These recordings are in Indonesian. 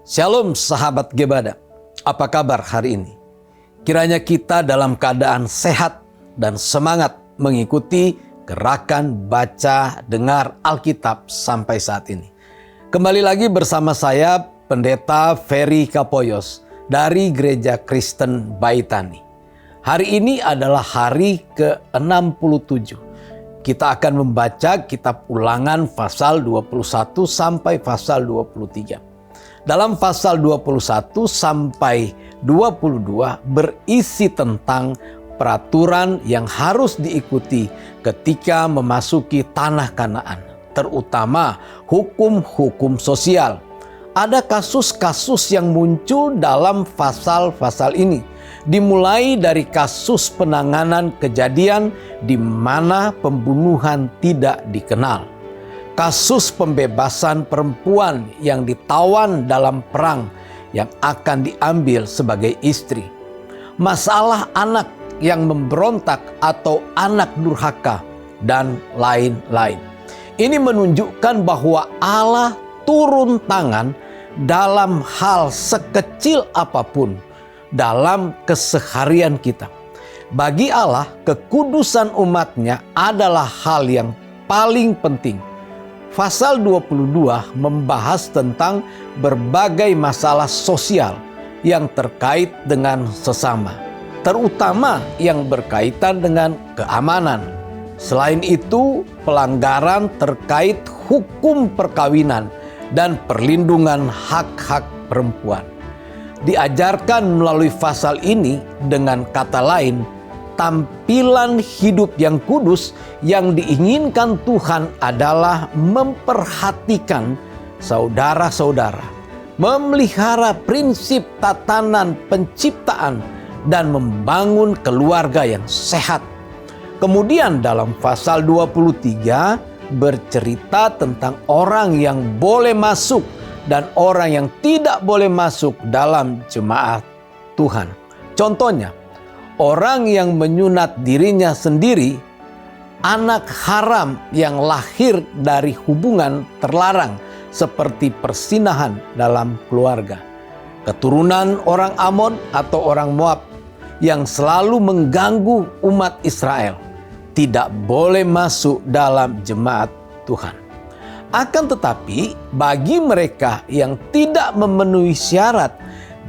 Shalom sahabat Gebada, apa kabar hari ini? Kiranya kita dalam keadaan sehat dan semangat mengikuti gerakan baca dengar Alkitab sampai saat ini. Kembali lagi bersama saya Pendeta Ferry Kapoyos dari Gereja Kristen Baitani. Hari ini adalah hari ke-67. Kita akan membaca kitab Ulangan pasal 21 sampai pasal 23. Dalam pasal 21 sampai 22 berisi tentang peraturan yang harus diikuti ketika memasuki tanah Kanaan, terutama hukum-hukum sosial. Ada kasus-kasus yang muncul dalam pasal-pasal ini, dimulai dari kasus penanganan kejadian di mana pembunuhan tidak dikenal. Kasus pembebasan perempuan yang ditawan dalam perang yang akan diambil sebagai istri. Masalah anak yang memberontak atau anak durhaka dan lain-lain. Ini menunjukkan bahwa Allah turun tangan dalam hal sekecil apapun dalam keseharian kita. Bagi Allah, kekudusan umatnya adalah hal yang paling penting. Pasal 22 membahas tentang berbagai masalah sosial yang terkait dengan sesama, terutama yang berkaitan dengan keamanan. Selain itu, pelanggaran terkait hukum perkawinan dan perlindungan hak-hak perempuan. Diajarkan melalui pasal ini, dengan kata lain, tampilan hidup yang kudus yang diinginkan Tuhan adalah memperhatikan saudara-saudara, memelihara prinsip tatanan penciptaan, dan membangun keluarga yang sehat. Kemudian dalam pasal 23 bercerita tentang orang yang boleh masuk dan orang yang tidak boleh masuk dalam jemaat Tuhan. Contohnya, orang yang menyunat dirinya sendiri, anak haram yang lahir dari hubungan terlarang seperti persinahan dalam keluarga, keturunan orang Amon atau orang Moab yang selalu mengganggu umat Israel, tidak boleh masuk dalam jemaat Tuhan. Akan tetapi, bagi mereka yang tidak memenuhi syarat,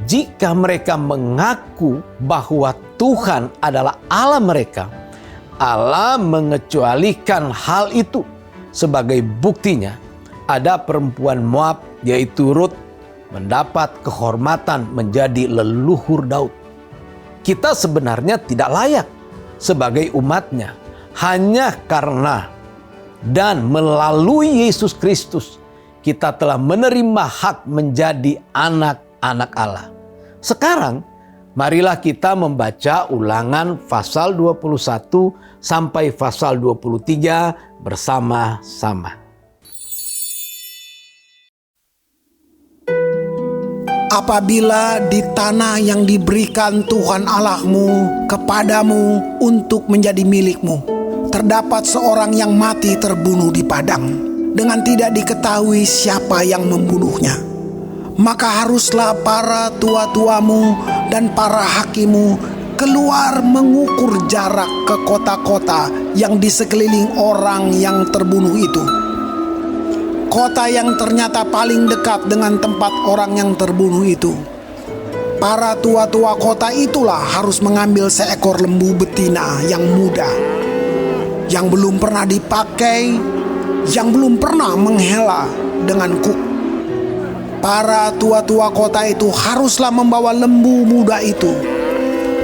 jika mereka mengaku bahwa Tuhan adalah Allah mereka, Allah mengecualikan hal itu. Sebagai buktinya, ada perempuan Moab yaitu Rut mendapat kehormatan menjadi leluhur Daud. Kita sebenarnya tidak layak sebagai umatnya, hanya karena dan melalui Yesus Kristus kita telah menerima hak menjadi anak-anak Allah. Sekarang, marilah kita membaca Ulangan pasal 21 sampai pasal 23 bersama-sama. Apabila di tanah yang diberikan Tuhan Allahmu kepadamu untuk menjadi milikmu, terdapat seorang yang mati terbunuh di padang, dengan tidak diketahui siapa yang membunuhnya, maka haruslah para tua-tuamu dan para hakimu keluar mengukur jarak ke kota-kota yang di sekeliling orang yang terbunuh itu. Kota yang ternyata paling dekat dengan tempat orang yang terbunuh itu. Para tua-tua kota itulah harus mengambil seekor lembu betina yang muda, yang belum pernah dipakai, yang belum pernah menghela dengan kuk. Para tua-tua kota itu haruslah membawa lembu muda itu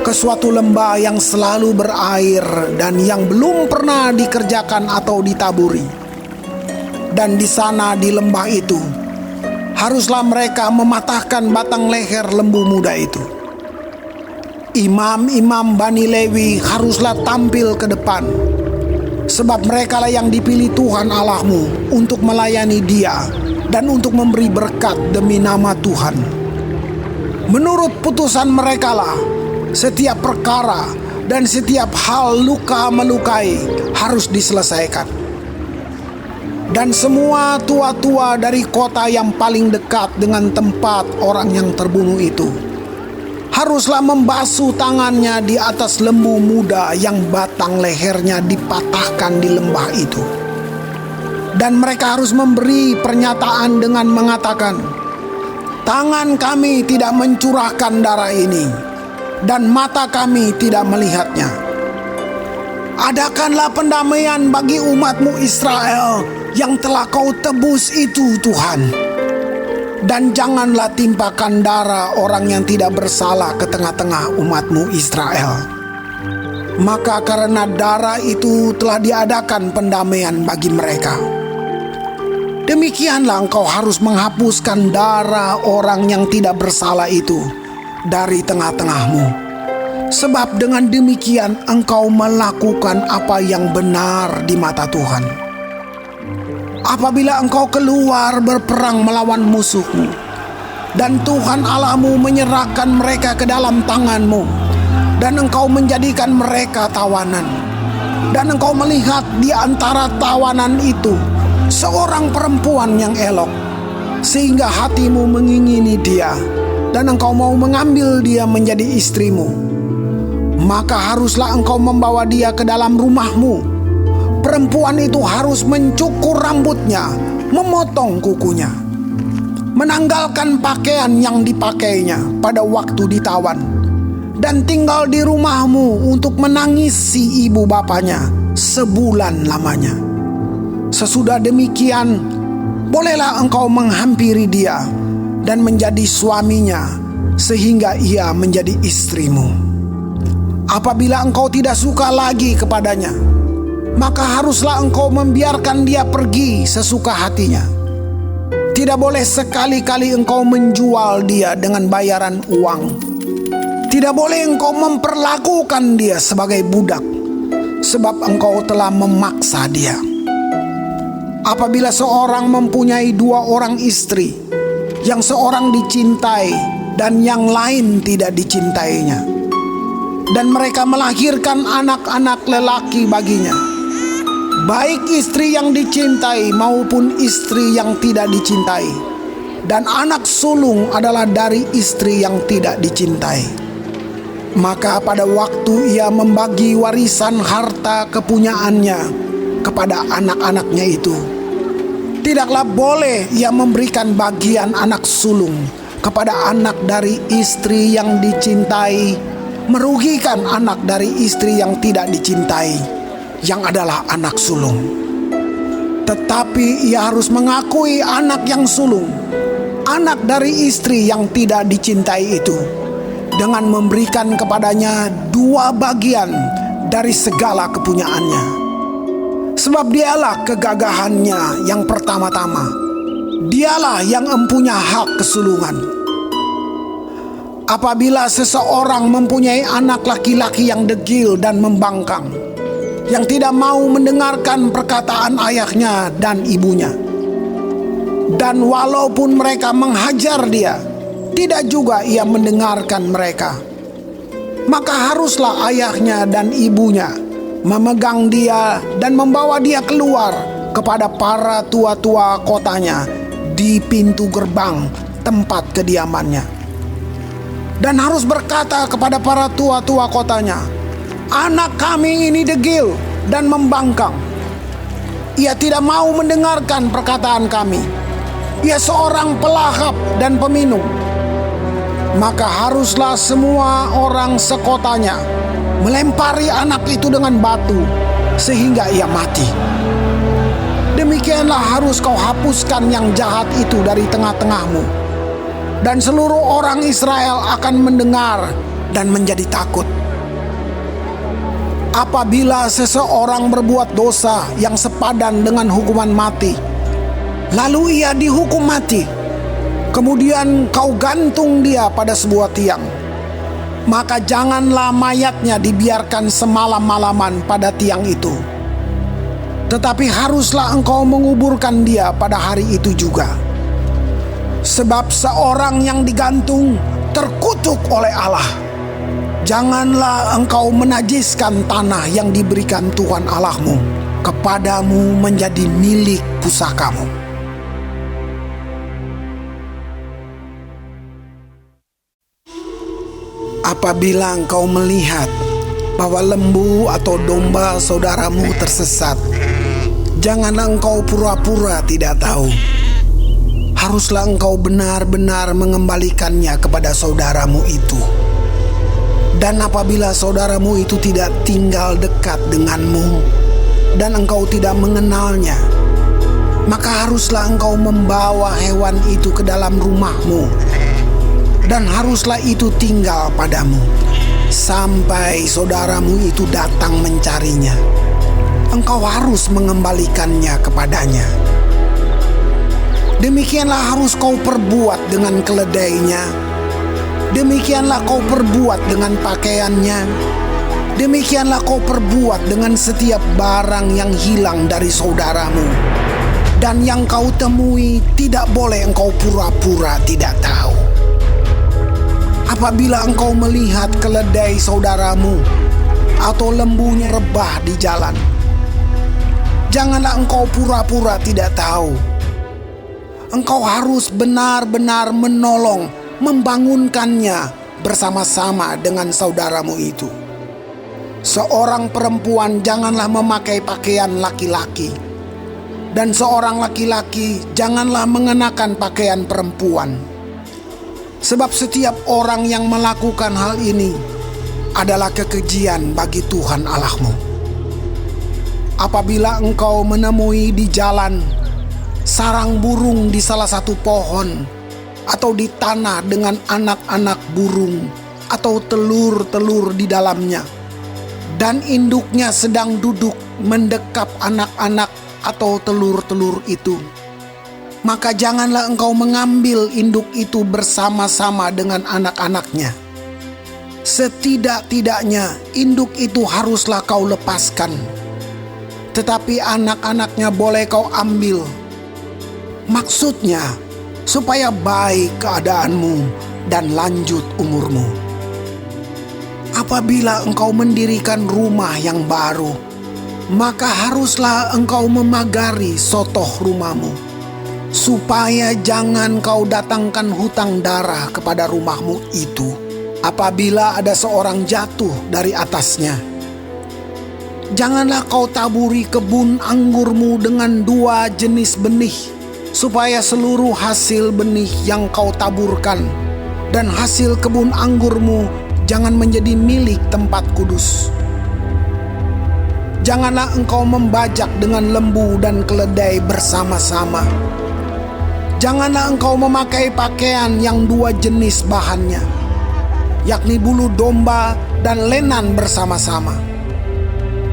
ke suatu lembah yang selalu berair dan yang belum pernah dikerjakan atau ditaburi. Dan di sana di lembah itu haruslah mereka mematahkan batang leher lembu muda itu. Imam-imam Bani Lewi haruslah tampil ke depan, sebab merekalah yang dipilih Tuhan Allahmu untuk melayani Dia dan untuk memberi berkat demi nama Tuhan. Menurut putusan merekalah setiap perkara dan setiap hal luka melukai harus diselesaikan. Dan semua tua-tua dari kota yang paling dekat dengan tempat orang yang terbunuh itu haruslah membasuh tangannya di atas lembu muda yang batang lehernya dipatahkan di lembah itu. Dan mereka harus memberi pernyataan dengan mengatakan, tangan kami tidak mencurahkan darah ini, dan mata kami tidak melihatnya. Adakanlah pendamaian bagi umat-Mu Israel yang telah Kau tebus itu, Tuhan. Dan janganlah timpakan darah orang yang tidak bersalah ke tengah-tengah umat-Mu Israel. Maka karena darah itu telah diadakan pendamaian bagi mereka. Demikianlah Engkau harus menghapuskan darah orang yang tidak bersalah itu dari tengah-tengah-Mu. Sebab dengan demikian Engkau melakukan apa yang benar di mata Tuhan. Apabila Engkau keluar berperang melawan musuh-Mu, dan Tuhan Allah-Mu menyerahkan mereka ke dalam tangan-Mu, dan Engkau menjadikan mereka tawanan, dan Engkau melihat di antara tawanan itu seorang perempuan yang elok, sehingga hatimu mengingini dia, dan engkau mau mengambil dia menjadi istrimu, maka haruslah engkau membawa dia ke dalam rumahmu. Perempuan itu harus mencukur rambutnya, memotong kukunya, menanggalkan pakaian yang dipakainya pada waktu ditawan, dan tinggal di rumahmu untuk menangisi ibu bapanya sebulan lamanya. Sesudah demikian, bolehlah engkau menghampiri dia dan menjadi suaminya, sehingga ia menjadi istrimu. Apabila engkau tidak suka lagi kepadanya, maka haruslah engkau membiarkan dia pergi sesuka hatinya. Tidak boleh sekali-kali engkau menjual dia dengan bayaran uang. Tidak boleh engkau memperlakukan dia sebagai budak, sebab engkau telah memaksa dia. Apabila seorang mempunyai 2 orang istri, yang seorang dicintai dan yang lain tidak dicintainya, dan mereka melahirkan anak-anak lelaki baginya, baik istri yang dicintai maupun istri yang tidak dicintai, dan anak sulung adalah dari istri yang tidak dicintai, maka pada waktu ia membagi warisan harta kepunyaannya kepada anak-anaknya itu, tidaklah boleh ia memberikan bagian anak sulung kepada anak dari istri yang dicintai, merugikan anak dari istri yang tidak dicintai, yang adalah anak sulung. Tetapi ia harus mengakui anak yang sulung, anak dari istri yang tidak dicintai itu, dengan memberikan kepadanya 2 bagian dari segala kepunyaannya. Sebab dialah kegagahannya yang pertama-tama, dialah yang empunya hak kesulungan. Apabila seseorang mempunyai anak laki-laki yang degil dan membangkang, yang tidak mau mendengarkan perkataan ayahnya dan ibunya, dan walaupun mereka menghajar dia, tidak juga ia mendengarkan mereka, maka haruslah ayahnya dan ibunya memegang dia dan membawa dia keluar kepada para tua-tua kotanya di pintu gerbang tempat kediamannya, dan harus berkata kepada para tua-tua kotanya, anak kami ini degil dan membangkang. Ia tidak mau mendengarkan perkataan kami. Ia seorang pelahap dan peminum. Maka haruslah semua orang sekotanya melempari anak itu dengan batu sehingga ia mati. Demikianlah harus kau hapuskan yang jahat itu dari tengah-tengahmu, dan seluruh orang Israel akan mendengar dan menjadi takut. Apabila seseorang berbuat dosa yang sepadan dengan hukuman mati, lalu ia dihukum mati, kemudian kau gantung dia pada sebuah tiang, maka janganlah mayatnya dibiarkan semalam-malaman pada tiang itu, tetapi haruslah engkau menguburkan dia pada hari itu juga. Sebab seorang yang digantung terkutuk oleh Allah. Janganlah engkau menajiskan tanah yang diberikan Tuhan Allahmu kepadamu menjadi milik pusakamu. Apabila engkau melihat bahwa lembu atau domba saudaramu tersesat, janganlah engkau pura-pura tidak tahu. Haruslah engkau benar-benar mengembalikannya kepada saudaramu itu. Dan apabila saudaramu itu tidak tinggal dekat denganmu dan engkau tidak mengenalnya, maka haruslah engkau membawa hewan itu ke dalam rumahmu, dan haruslah itu tinggal padamu sampai saudaramu itu datang mencarinya. Engkau harus mengembalikannya kepadanya. Demikianlah harus kau perbuat dengan keledainya. Demikianlah kau perbuat dengan pakaiannya. Demikianlah kau perbuat dengan setiap barang yang hilang dari saudaramu. Dan yang kau temui tidak boleh engkau pura-pura tidak tahu. Apabila engkau melihat keledai saudaramu atau lembunya rebah di jalan, janganlah engkau pura-pura tidak tahu. Engkau harus benar-benar menolong, membangunkannya bersama-sama dengan saudaramu itu. Seorang perempuan janganlah memakai pakaian laki-laki, dan seorang laki-laki janganlah mengenakan pakaian perempuan. Sebab setiap orang yang melakukan hal ini adalah kekejian bagi Tuhan Allahmu. Apabila engkau menemui di jalan sarang burung di salah satu pohon, atau di tanah dengan anak-anak burung atau telur-telur di dalamnya, dan induknya sedang duduk mendekap anak-anak atau telur-telur itu, maka janganlah engkau mengambil induk itu bersama-sama dengan anak-anaknya. Setidak-tidaknya induk itu haruslah kau lepaskan, tetapi anak-anaknya boleh kau ambil. Maksudnya supaya baik keadaanmu dan lanjut umurmu. Apabila engkau mendirikan rumah yang baru, maka haruslah engkau memagari sotoh rumahmu, supaya jangan kau datangkan hutang darah kepada rumahmu itu apabila ada seorang jatuh dari atasnya. Janganlah kau taburi kebun anggurmu dengan dua jenis benih, supaya seluruh hasil benih yang kau taburkan dan hasil kebun anggurmu jangan menjadi milik tempat kudus. Janganlah engkau membajak dengan lembu dan keledai bersama-sama. Janganlah engkau memakai pakaian yang dua jenis bahannya, yakni bulu domba dan lenan bersama-sama.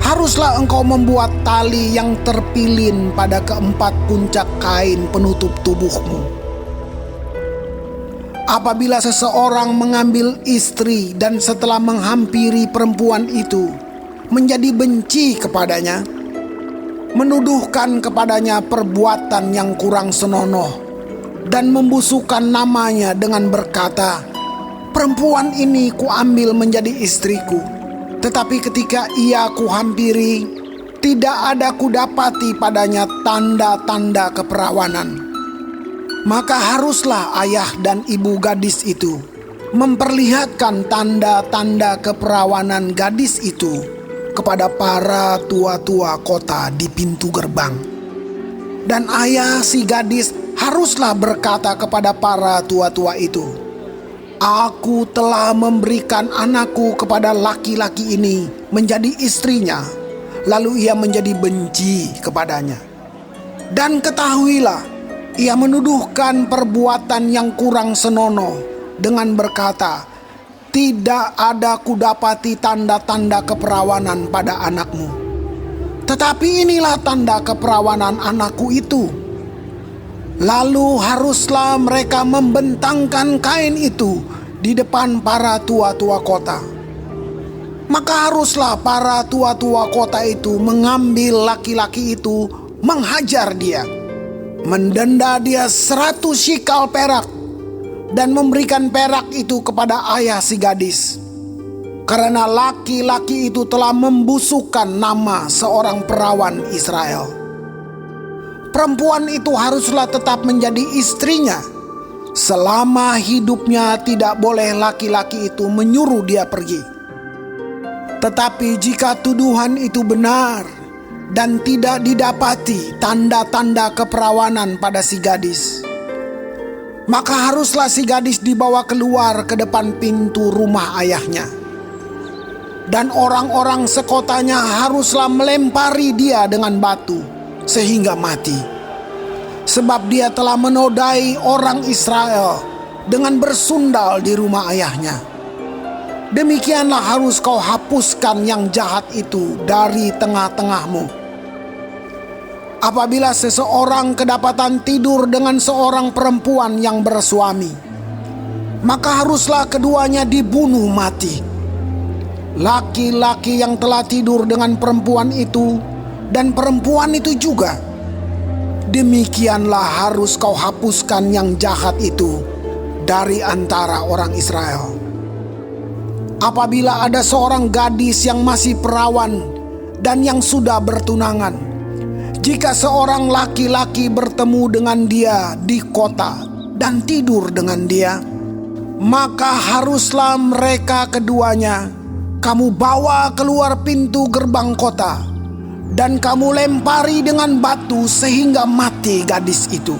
Haruslah engkau membuat tali yang terpilin pada keempat puncak kain penutup tubuhmu. Apabila seseorang mengambil istri dan setelah menghampiri perempuan itu menjadi benci kepadanya, menuduhkan kepadanya perbuatan yang kurang senonoh, dan membusukkan namanya dengan berkata, "Perempuan ini kuambil menjadi istriku, tetapi ketika ia kuhampiri, tidak ada kudapati padanya tanda-tanda keperawanan." Maka haruslah ayah dan ibu gadis itu memperlihatkan tanda-tanda keperawanan gadis itu kepada para tua-tua kota di pintu gerbang. Dan ayah si gadis haruslah berkata kepada para tua-tua itu, "Aku telah memberikan anakku kepada laki-laki ini menjadi istrinya." Lalu ia menjadi benci kepadanya. Dan ketahuilah, ia menuduhkan perbuatan yang kurang senonoh dengan berkata, "Tidak ada kudapati tanda-tanda keperawanan pada anakmu. Tetapi inilah tanda keperawanan anakku itu." Lalu haruslah mereka membentangkan kain itu di depan para tua-tua kota. Maka haruslah para tua-tua kota itu mengambil laki-laki itu, menghajar dia, mendenda dia 100 shikal perak, dan memberikan perak itu kepada ayah si gadis. karena laki-laki itu telah membusukkan nama seorang perawan Israel. Perempuan itu haruslah tetap menjadi istrinya. Selama hidupnya tidak boleh laki-laki itu menyuruh dia pergi. Tetapi jika tuduhan itu benar dan tidak didapati tanda-tanda keperawanan pada si gadis, maka haruslah si gadis dibawa keluar ke depan pintu rumah ayahnya. Dan orang-orang sekotanya haruslah melempari dia dengan batu sehingga mati. Sebab dia telah menodai orang Israel dengan bersundal di rumah ayahnya. Demikianlah harus kau hapuskan yang jahat itu dari tengah-tengahmu. Apabila seseorang kedapatan tidur dengan seorang perempuan yang bersuami, maka haruslah keduanya dibunuh mati. Laki-laki yang telah tidur dengan perempuan itu dan perempuan itu juga, demikianlah harus kau hapuskan yang jahat itu dari antara orang Israel. Apabila ada seorang gadis yang masih perawan dan yang sudah bertunangan, jika seorang laki-laki bertemu dengan dia di kota dan tidur dengan dia, maka haruslah mereka keduanya kamu bawa keluar pintu gerbang kota dan kamu lempari dengan batu sehingga mati gadis itu.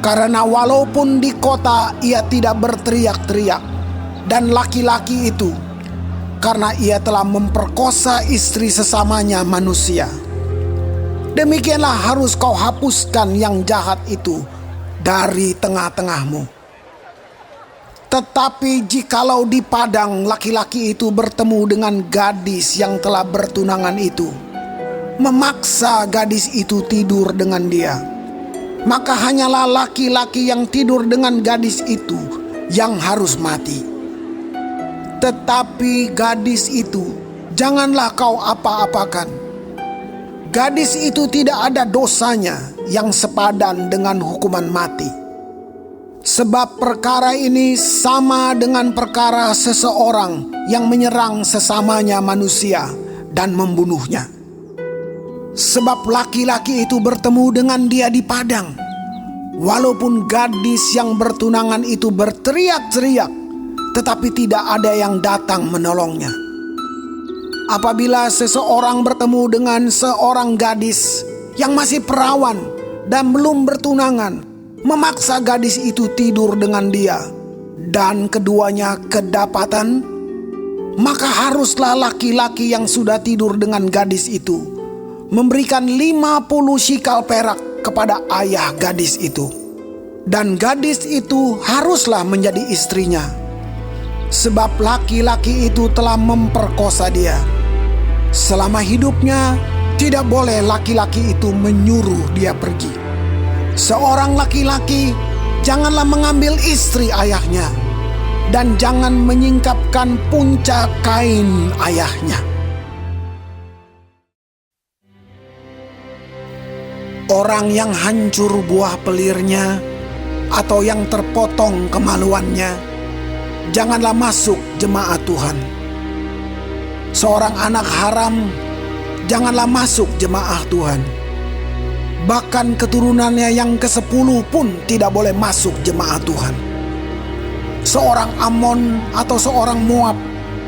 Karena walaupun di kota ia tidak berteriak-teriak, dan laki-laki itu, karena ia telah memperkosa istri sesamanya manusia. Demikianlah harus kau hapuskan yang jahat itu dari tengah-tengahmu. Tetapi jikalau di padang laki-laki itu bertemu dengan gadis yang telah bertunangan itu, memaksa gadis itu tidur dengan dia, maka hanyalah laki-laki yang tidur dengan gadis itu yang harus mati. Tetapi gadis itu janganlah kau apa-apakan. Gadis itu tidak ada dosanya yang sepadan dengan hukuman mati. Sebab perkara ini sama dengan perkara seseorang yang menyerang sesamanya manusia dan membunuhnya. Sebab laki-laki itu bertemu dengan dia di padang, walaupun gadis yang bertunangan itu berteriak-teriak, tetapi tidak ada yang datang menolongnya. Apabila seseorang bertemu dengan seorang gadis yang masih perawan dan belum bertunangan, memaksa gadis itu tidur dengan dia, dan keduanya kedapatan, maka haruslah laki-laki yang sudah tidur dengan gadis itu memberikan 50 shikal perak kepada ayah gadis itu. Dan gadis itu haruslah menjadi istrinya, sebab laki-laki itu telah memperkosa dia. Selama hidupnya tidak boleh laki-laki itu menyuruh dia pergi. Seorang laki-laki janganlah mengambil istri ayahnya, dan jangan menyingkapkan punca kain ayahnya. Orang yang hancur buah pelirnya atau yang terpotong kemaluannya, janganlah masuk jemaat Tuhan. Seorang anak haram janganlah masuk jemaah Tuhan. Bahkan keturunannya yang ke-10 pun tidak boleh masuk jemaat Tuhan. Seorang Amon atau seorang Moab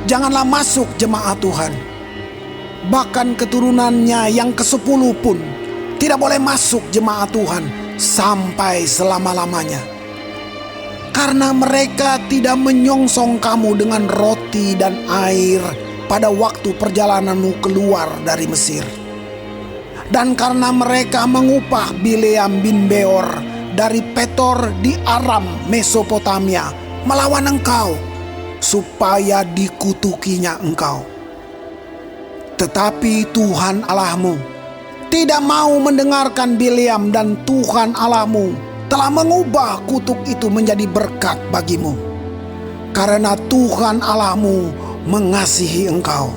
janganlah masuk jemaat Tuhan. Bahkan keturunannya yang ke-10 pun tidak boleh masuk jemaat Tuhan sampai selama-lamanya. Karena mereka tidak menyongsong kamu dengan roti dan air pada waktu perjalananmu keluar dari Mesir. Dan karena mereka mengupah Bileam bin Beor dari Petor di Aram Mesopotamia melawan engkau, supaya dikutukinya engkau. Tetapi Tuhan Allahmu tidak mau mendengarkan Bileam, dan Tuhan Allahmu telah mengubah kutuk itu menjadi berkat bagimu. Karena Tuhan Allahmu mengasihi engkau.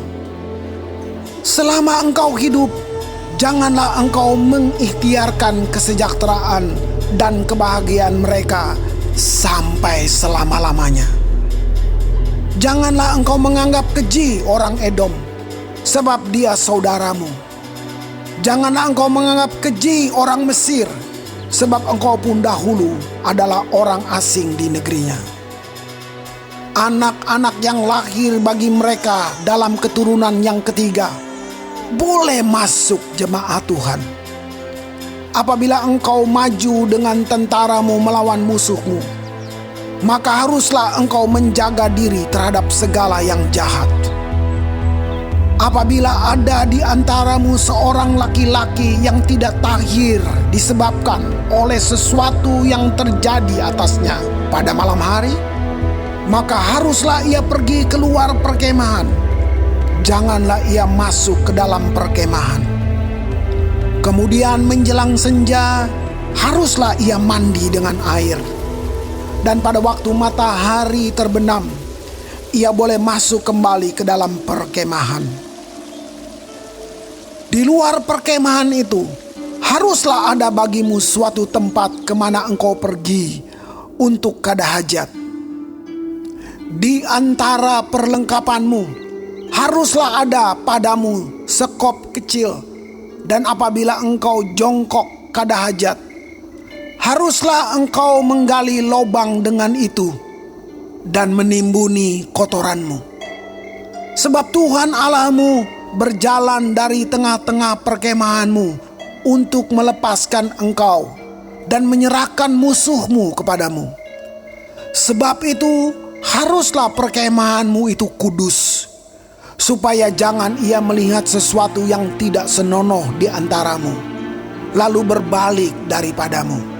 Selama engkau hidup, janganlah engkau mengikhtiarkan kesejahteraan dan kebahagiaan mereka sampai selama-lamanya. Janganlah engkau menganggap keji orang Edom, sebab dia saudaramu. Janganlah engkau menganggap keji orang Mesir, sebab engkau pun dahulu adalah orang asing di negerinya. Anak-anak yang lahir bagi mereka dalam keturunan yang ketiga boleh masuk jemaat Tuhan. Apabila engkau maju dengan tentaramu melawan musuhmu, maka haruslah engkau menjaga diri terhadap segala yang jahat. Apabila ada di antaramu seorang laki-laki yang tidak tahir disebabkan oleh sesuatu yang terjadi atasnya pada malam hari, maka haruslah ia pergi keluar perkemahan. Janganlah ia masuk ke dalam perkemahan. Kemudian menjelang senja, haruslah ia mandi dengan air. Dan pada waktu matahari terbenam, ia boleh masuk kembali ke dalam perkemahan. Di luar perkemahan itu, haruslah ada bagimu suatu tempat kemana engkau pergi untuk kada hajat. Di antara perlengkapanmu, haruslah ada padamu sekop kecil, dan apabila engkau jongkok kada hajat, haruslah engkau menggali lobang dengan itu dan menimbuni kotoranmu. Sebab Tuhan Allahmu berjalan dari tengah-tengah perkemahanmu untuk melepaskan engkau dan menyerahkan musuhmu kepadamu. Sebab itu haruslah perkemahanmu itu kudus, supaya jangan ia melihat sesuatu yang tidak senonoh di antaramu, lalu berbalik daripadamu.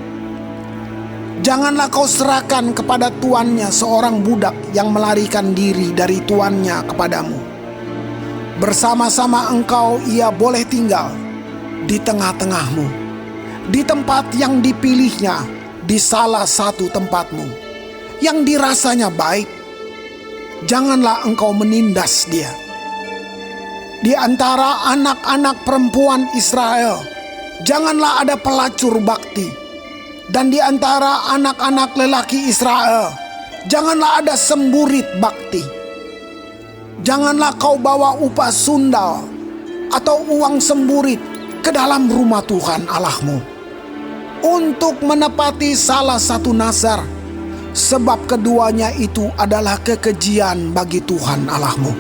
Janganlah kau serahkan kepada tuannya seorang budak yang melarikan diri dari tuannya kepadamu. Bersama-sama engkau ia boleh tinggal di tengah-tengahmu, di tempat yang dipilihnya, di salah satu tempatmu, yang dirasanya baik. Janganlah engkau menindas dia. Di antara anak-anak perempuan Israel, janganlah ada pelacur bakti. Dan di antara anak-anak lelaki Israel, janganlah ada semburit bakti. Janganlah kau bawa upah sundal atau uang semburit ke dalam rumah Tuhan Allahmu untuk menepati salah satu nazar, sebab keduanya itu adalah kekejian bagi Tuhan Allahmu.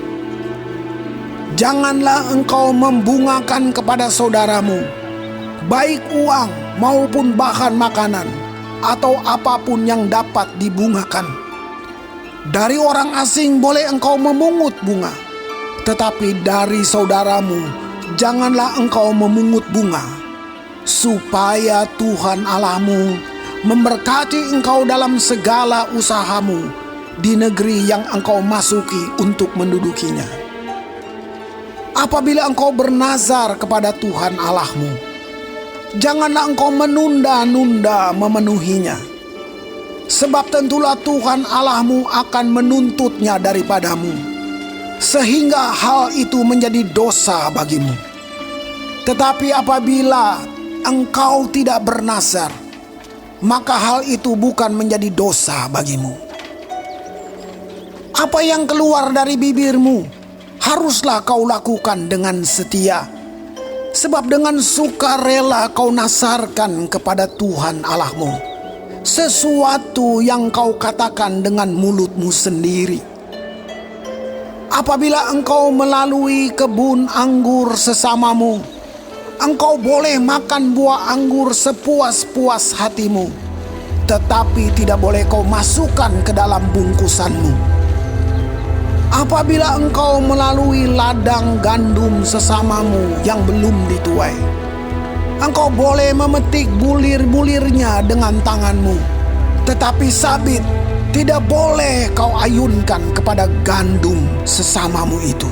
Janganlah engkau membungakan kepada saudaramu, baik uang maupun bahan makanan atau apapun yang dapat dibungakan. Dari orang asing boleh engkau memungut bunga, tetapi dari saudaramu janganlah engkau memungut bunga, supaya Tuhan Allahmu memberkati engkau dalam segala usahamu di negeri yang engkau masuki untuk mendudukinya. Apabila engkau bernazar kepada Tuhan Allahmu, janganlah engkau menunda-nunda memenuhinya. Sebab tentulah Tuhan Allahmu akan menuntutnya daripadamu, sehingga hal itu menjadi dosa bagimu. Tetapi apabila engkau tidak bernazar, maka hal itu bukan menjadi dosa bagimu. Apa yang keluar dari bibirmu, haruslah kau lakukan dengan setia. Sebab dengan sukarela kau nazarkan kepada Tuhan Allahmu sesuatu yang kau katakan dengan mulutmu sendiri. Apabila engkau melalui kebun anggur sesamamu, engkau boleh makan buah anggur sepuas-puas hatimu, tetapi tidak boleh kau masukkan ke dalam bungkusanmu. Apabila engkau melalui ladang gandum sesamamu yang belum dituai, engkau boleh memetik bulir-bulirnya dengan tanganmu, tetapi sabit tidak boleh kau ayunkan kepada gandum sesamamu itu.